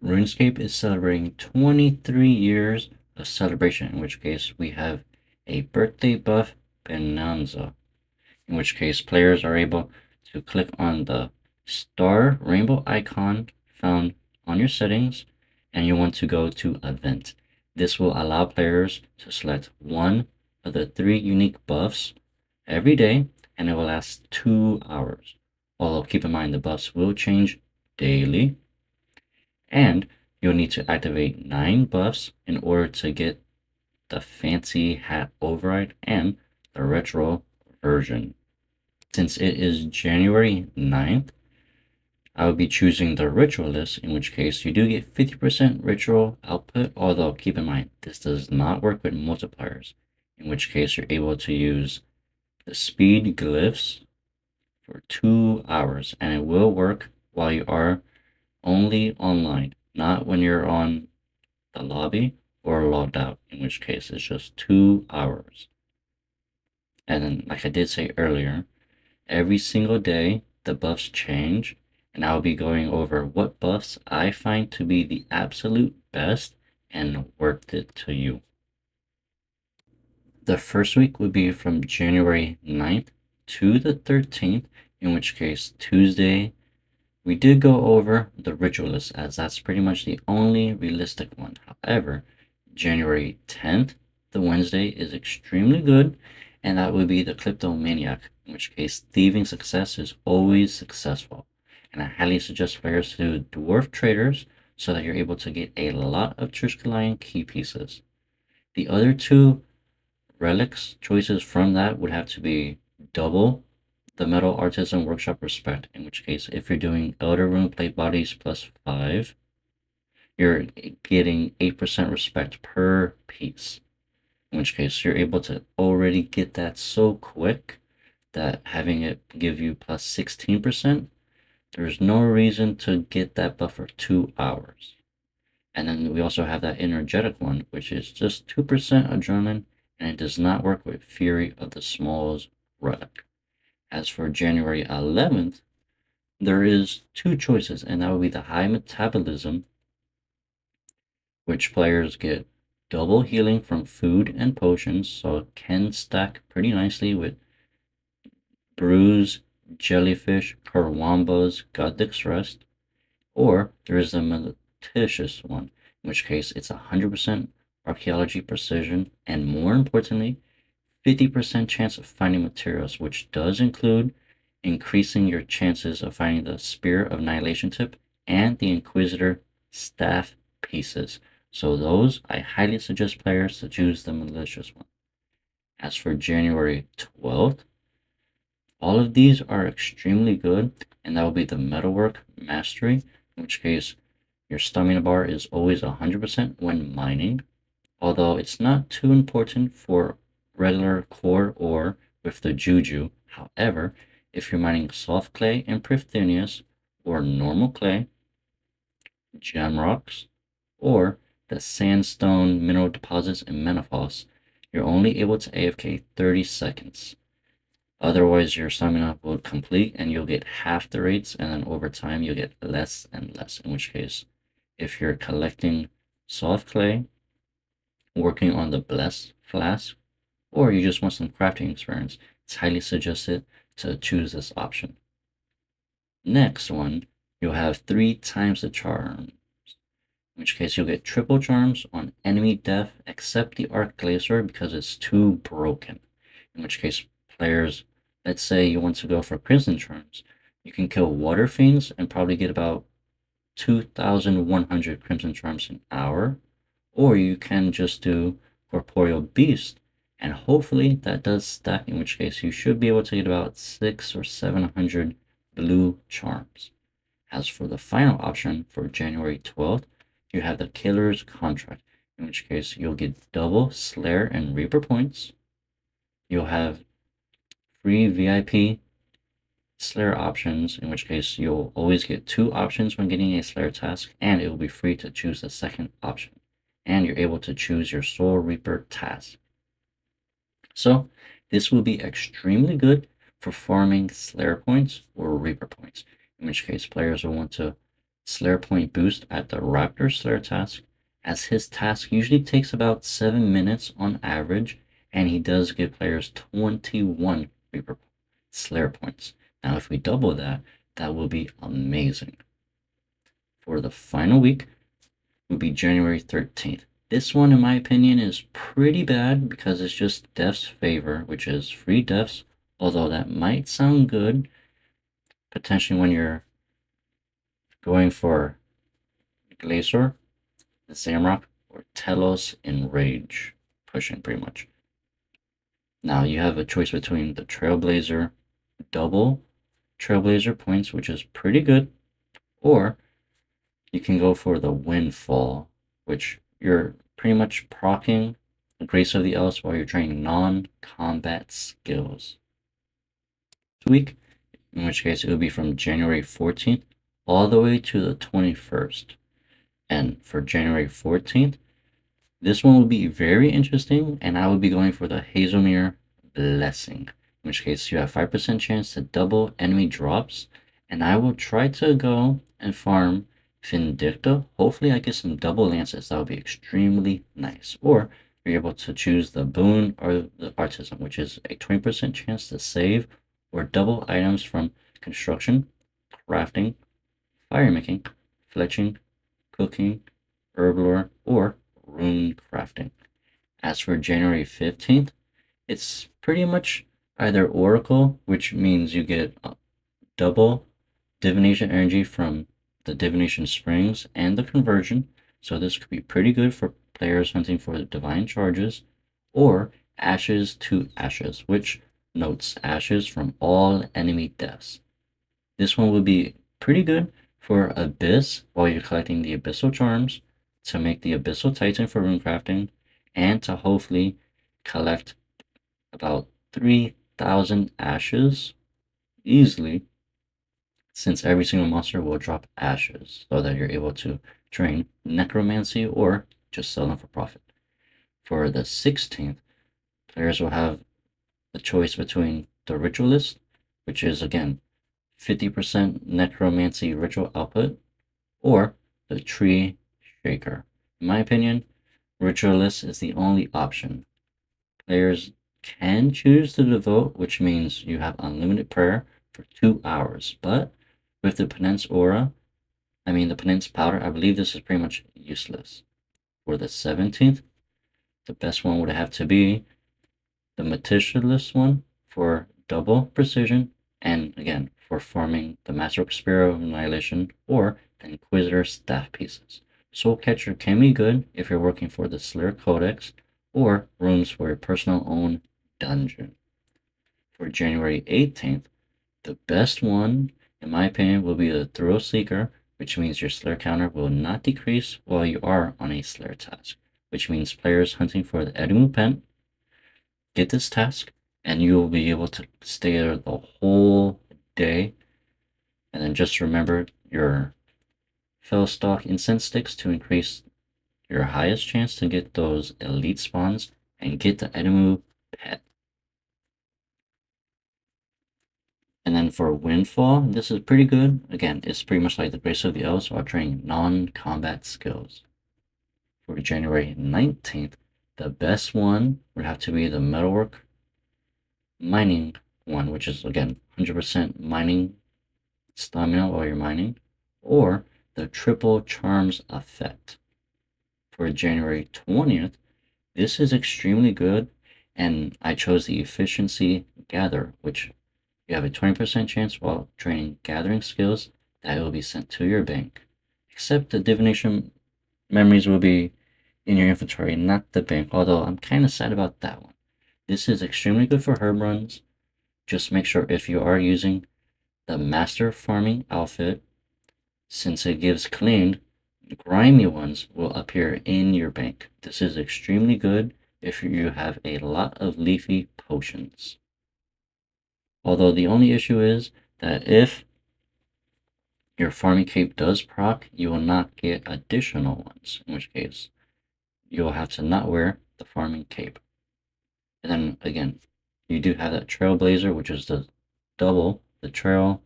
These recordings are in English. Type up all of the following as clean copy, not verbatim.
RuneScape is celebrating 23 years of celebration, in which case we have a birthday buff Bonanza, in which case players are able to click on the star rainbow icon found on your settings and you want to go to event. This will allow players to select one of the three unique buffs every day and it will last 2 hours. Although keep in mind the buffs will change daily and you'll need to activate 9 buffs in order to get the fancy hat override and the retro version. Since it is January 9th, I will be choosing the ritualist, in which case you do get 50% ritual output, although keep in mind this does not work with multipliers, in which case you're able to use the speed glyphs for 2 hours and it will work while you are only online, not when you're on the lobby or logged out, in which case it's just 2 hours. And then, like I did say earlier, every single day the buffs change, and I'll be going over what buffs I find to be the absolute best and worth it to you. The first week would be from January 9th to the 13th, in which case Tuesday we did go over the ritualist as that's pretty much the only realistic one. However, January 10th, the Wednesday, is extremely good, and that would be the kleptomaniac, in which case thieving success is always successful. And I highly suggest players to do dwarf traders so that you're able to get a lot of Triskelion key pieces. The other two relics choices from that would have to be double the Metal Artisan Workshop Respect, in which case if you're doing Elder Rune Plate Bodies plus 5, you're getting 8% respect per piece, in which case you're able to already get that so quick that having it give you plus 16%, there's no reason to get that buff for 2 hours. And then we also have that energetic one, which is just 2% adrenaline, and it does not work with Fury of the Smalls relic. As for January 11th, there is two choices, and that would be the high metabolism, which players get double healing from food and potions, so it can stack pretty nicely with Brews, Jellyfish, Karwambas, Goddick's Rest, or there is the malicious one, in which case it's 100% archaeology precision, and more importantly, 50% chance of finding materials, which does include increasing your chances of finding the Spear of Annihilation tip and the Inquisitor staff pieces. So those, I highly suggest players to choose the malicious one. As for January 12th, all of these are extremely good, and that will be the Metalwork Mastery, in which case your stamina bar is always 100% when mining, although it's not too important for regular core ore with the Juju. However, if you're mining soft clay and Prifthinius, or normal clay, gem rocks, or the sandstone mineral deposits in Menopause, you're only able to AFK 30 seconds. Otherwise, your stamina will complete and you'll get half the rates, and then over time you'll get less and less. In which case, if you're collecting soft clay, working on the Bless Flask, or you just want some crafting experience, it's highly suggested to choose this option. Next one, you'll have 3 times the charms, in which case you'll get triple charms on enemy death except the Arc Glacier because it's too broken. In which case players, let's say you want to go for Crimson Charms, you can kill Water Fiends and probably get about 2,100 Crimson Charms an hour, or you can just do Corporeal Beast, and hopefully that does stack, in which case you should be able to get about 600 or 700 blue charms. As for the final option for January 12th, you have the Killer's Contract, in which case you'll get double Slayer and Reaper points. You'll have free VIP Slayer options, in which case you'll always get 2 options when getting a Slayer task, and it will be free to choose the second option. And you're able to choose your Soul Reaper task. So this will be extremely good for farming Slayer points or Reaper points, in which case players will want to Slayer point boost at the Raptor Slayer task, as his task usually takes about 7 minutes on average, and he does give players 21 Reaper Slayer points. Now, if we double that, that will be amazing. For the final week, will be January 13th. This one, in my opinion, is pretty bad because it's just Death's Favor, which is free deaths, although that might sound good potentially when you're going for Glacier, Zamrock, or Telos in Rage, pushing pretty much. Now you have a choice between the Trailblazer double Trailblazer points, which is pretty good, or you can go for the Windfall, which you're pretty much proccing the Grace of the Elves while you're training non-combat skills. This week, in which case it will be from January 14th all the way to the 21st. And for January 14th, this one will be very interesting, and I will be going for the Hazelmere Blessing, in which case you have 5% chance to double enemy drops, and I will try to go and farm Vindicta. Hopefully I get some double lances. That would be extremely nice. Or you're able to choose the Boon or the Artisan, which is a 20% chance to save or double items from construction, crafting, fire making, fletching, cooking, herblore, or rune crafting. As for January 15th, it's pretty much either Oracle, which means you get double divination energy from the divination springs and the conversion, so this could be pretty good for players hunting for the divine charges, or Ashes to Ashes, which notes ashes from all enemy deaths. This one would be pretty good for Abyss while you're collecting the Abyssal Charms, to make the Abyssal Titan for runecrafting, and to hopefully collect about 3,000 ashes easily, since every single monster will drop ashes, so that you're able to train necromancy or just sell them for profit. For the 16th, players will have the choice between the Ritualist, which is again 50% necromancy ritual output, or the Tree Shaker. In my opinion, Ritualist is the only option. Players can choose to devote, which means you have unlimited prayer for 2 hours, but with the Penance Aura, the Penance Powder, I believe this is pretty much useless. For the 17th, the best one would have to be the Meticulous one for double precision, and again, for farming the Master Spear of Annihilation or the Inquisitor staff pieces. Soul Catcher can be good if you're working for the Slayer Codex, or runes for your personal own dungeon. For January 18th, the best one, in my opinion, will be the Thrill Seeker, which means your Slayer counter will not decrease while you are on a Slayer task, which means players hunting for the Edimu Pen get this task, and you will be able to stay there the whole day. And then just remember your Fellstalk incense sticks to increase your highest chance to get those elite spawns and get the Edimu pet. And then for Windfall, this is pretty good. Again, it's pretty much like the Grace of the Elves while training non-combat skills. For January 19th, the best one would have to be the Metalwork Mining one, which is again 100% mining stamina while you're mining, or the Triple Charms effect. For January 20th, this is extremely good, and I chose the Efficiency Gather, which you have a 20% chance while training gathering skills that it will be sent to your bank. Except the divination memories will be in your inventory, not the bank, although I'm kind of sad about that one. This is extremely good for herb runs. Just make sure if you are using the master farming outfit, since it gives cleaned, grimy ones will appear in your bank. This is extremely good if you have a lot of leafy potions. Although the only issue is that if your farming cape does proc, you will not get additional ones, in which case you will have to not wear the farming cape. And then again, you do have that Trailblazer, which is the double the trail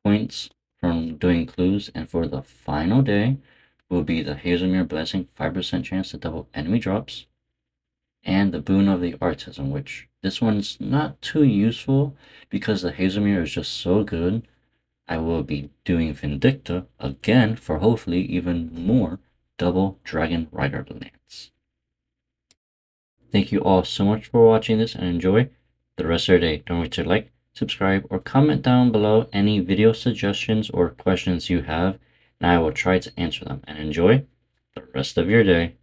points from doing clues, and for the final day will be the Hazelmere Blessing, 5% chance to double enemy drops, and the Boon of the Artisan, which this one's not too useful because the Hazelmere is just so good. I will be doing Vindicta again for hopefully even more double Dragon Rider lands. Thank you all so much for watching this and enjoy the rest of your day. Don't forget to like, subscribe, or comment down below any video suggestions or questions you have, and I will try to answer them. And enjoy the rest of your day.